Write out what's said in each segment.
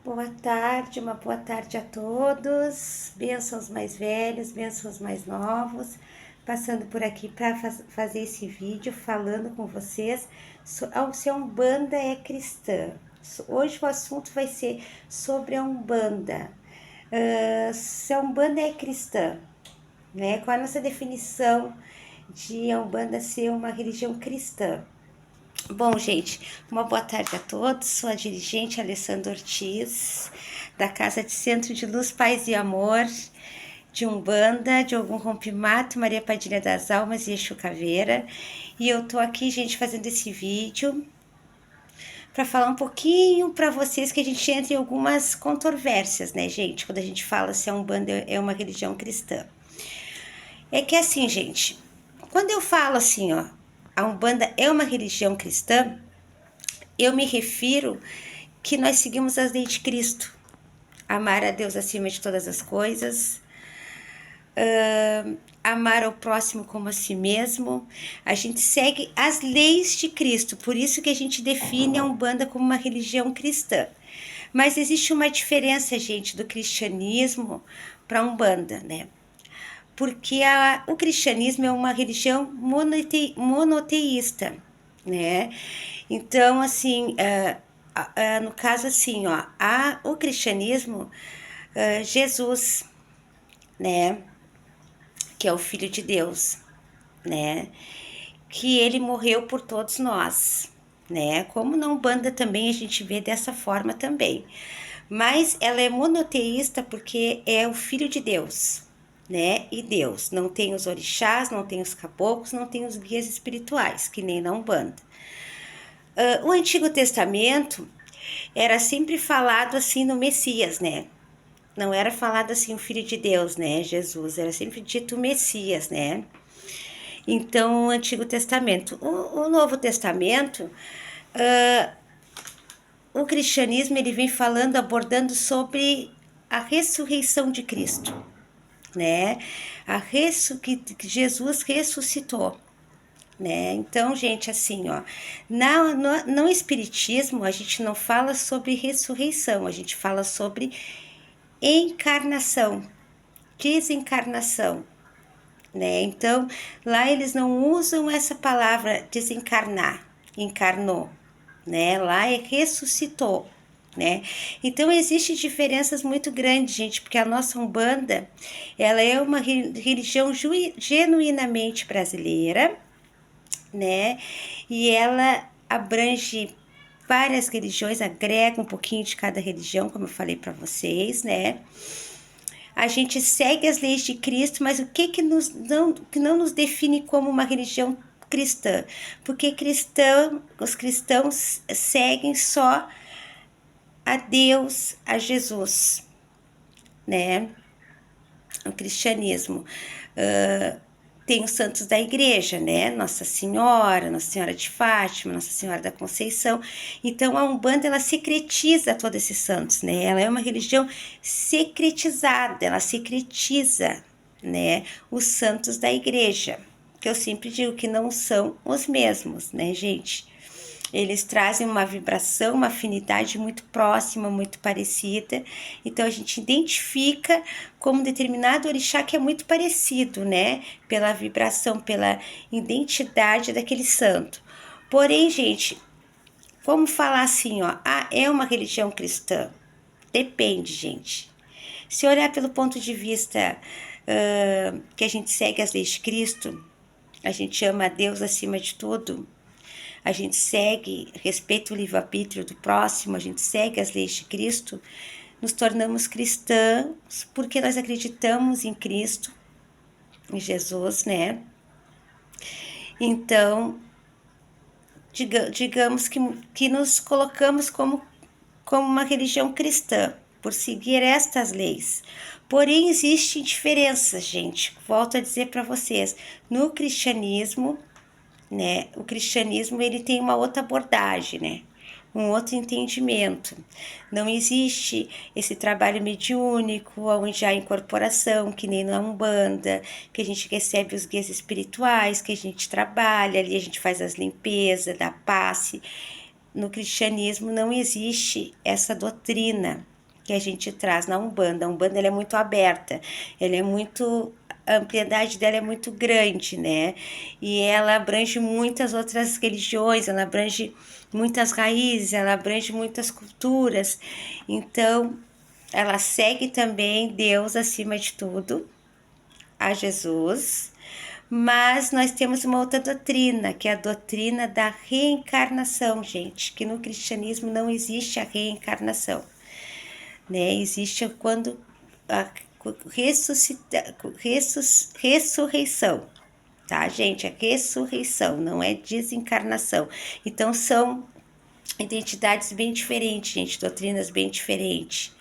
Boa tarde, uma boa tarde a todos. Bênçãos mais velhos, bênçãos mais novos. Passando por aqui para fazer esse vídeo falando com vocês se a Umbanda é cristã. Hoje o assunto vai ser sobre a Umbanda. Se a Umbanda é cristã, né? Qual a nossa definição de a Umbanda ser uma religião cristã? Bom, gente, uma boa tarde a todos. Sou a dirigente Alessandra Ortiz, da Casa de Centro de Luz, Paz e Amor, de Umbanda, de Ogum Rompimato, Maria Padilha das Almas e Exu Caveira. E eu tô aqui, gente, fazendo esse vídeo para falar um pouquinho para vocês que a gente entra em algumas controvérsias, né, gente? Quando a gente fala se a Umbanda é uma religião cristã. É que assim, gente, quando eu falo assim, ó, a Umbanda é uma religião cristã, eu me refiro que nós seguimos as leis de Cristo. Amar a Deus acima de todas as coisas, amar ao próximo como a si mesmo. A gente segue as leis de Cristo, por isso que a gente define a Umbanda como uma religião cristã. Mas existe uma diferença, gente, do cristianismo para a Umbanda, né? Porque o cristianismo é uma religião monoteísta, né? Então, assim, no caso assim, ó, o cristianismo, Jesus, né, que é o Filho de Deus, né, que ele morreu por todos nós, né, como na Umbanda também a gente vê dessa forma também, mas ela é monoteísta porque é o Filho de Deus, né, e Deus, não tem os orixás, não tem os caboclos, não tem os guias espirituais, que nem na Umbanda. O Antigo Testamento era sempre falado assim no Messias, né? Não era falado assim o Filho de Deus, né? Jesus, era sempre dito o Messias, né? Então, o Antigo Testamento. O Novo Testamento, o cristianismo, ele vem falando, abordando sobre a ressurreição de Cristo, né? Que Jesus ressuscitou. Né? Então, gente, assim, ó, no espiritismo a gente não fala sobre ressurreição, a gente fala sobre encarnação, desencarnação, né? Então, lá eles não usam essa palavra desencarnar, encarnou, né? Lá é ressuscitou, né? Então, existe diferenças muito grandes, gente, porque a nossa Umbanda, ela é uma religião genuinamente brasileira, né? E ela abrange várias religiões, agrega um pouquinho de cada religião, como eu falei para vocês, né? A gente segue as leis de Cristo, mas o que não nos define como uma religião cristã? Porque os cristãos seguem só a Deus, a Jesus, né? O cristianismo. Tem os santos da igreja, né? Nossa Senhora de Fátima, Nossa Senhora da Conceição. Então, a Umbanda, ela secretiza todos esses santos, né? Ela é uma religião secretizada, ela secretiza, né? Os santos da igreja, que eu sempre digo que não são os mesmos, né, gente? Eles trazem uma vibração, uma afinidade muito próxima, muito parecida. Então a gente identifica como determinado orixá que é muito parecido, né? Pela vibração, pela identidade daquele santo. Porém, gente, como falar assim, ó, é uma religião cristã? Depende, gente. Se olhar pelo ponto de vista que a gente segue as leis de Cristo, a gente ama a Deus acima de tudo, a gente segue, respeita o livre-arbítrio do próximo, a gente segue as leis de Cristo, nos tornamos cristãos porque nós acreditamos em Cristo, em Jesus, né? Então, digamos que nos colocamos como uma religião cristã, por seguir estas leis. Porém, existem diferenças, gente. Volto a dizer para vocês, no cristianismo, né? O cristianismo, ele tem uma outra abordagem, né? Um outro entendimento. Não existe esse trabalho mediúnico, onde há incorporação, que nem na Umbanda, que a gente recebe os guias espirituais, que a gente trabalha, ali a gente faz as limpezas, dá passe. No cristianismo não existe essa doutrina, que a gente traz na Umbanda. A Umbanda ela é muito aberta, ela é muito, a amplitude dela é muito grande, né? E ela abrange muitas outras religiões, ela abrange muitas raízes, ela abrange muitas culturas. Então, ela segue também Deus acima de tudo, a Jesus. Mas nós temos uma outra doutrina, que é a doutrina da reencarnação, gente, que no cristianismo não existe a reencarnação, né? Existe quando a ressurreição, tá, gente? A ressurreição, não é desencarnação. Então são identidades bem diferentes, gente, doutrinas bem diferentes,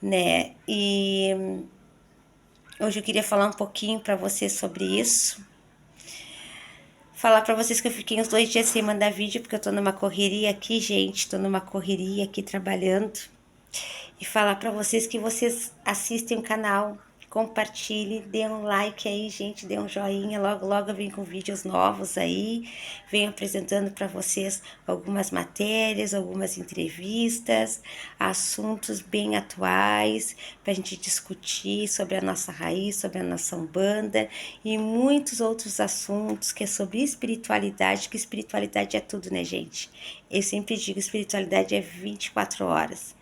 né? E hoje eu queria falar um pouquinho para vocês sobre isso. Falar para vocês que eu fiquei uns 2 dias sem mandar vídeo, porque eu tô numa correria aqui, gente. Tô numa correria aqui trabalhando. E falar para vocês que vocês assistem o canal, compartilhem, dê um like aí, gente, dê um joinha. Logo, logo eu venho com vídeos novos aí. Venho apresentando para vocês algumas matérias, algumas entrevistas, assuntos bem atuais, para a gente discutir sobre a nossa raiz, sobre a nossa Umbanda e muitos outros assuntos que é sobre espiritualidade, que espiritualidade é tudo, né, gente? Eu sempre digo, espiritualidade é 24 horas.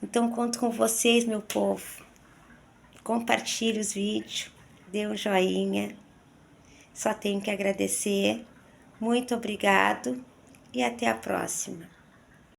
Então, conto com vocês, meu povo. Compartilhe os vídeos, dê um joinha. Só tenho que agradecer. Muito obrigado e até a próxima.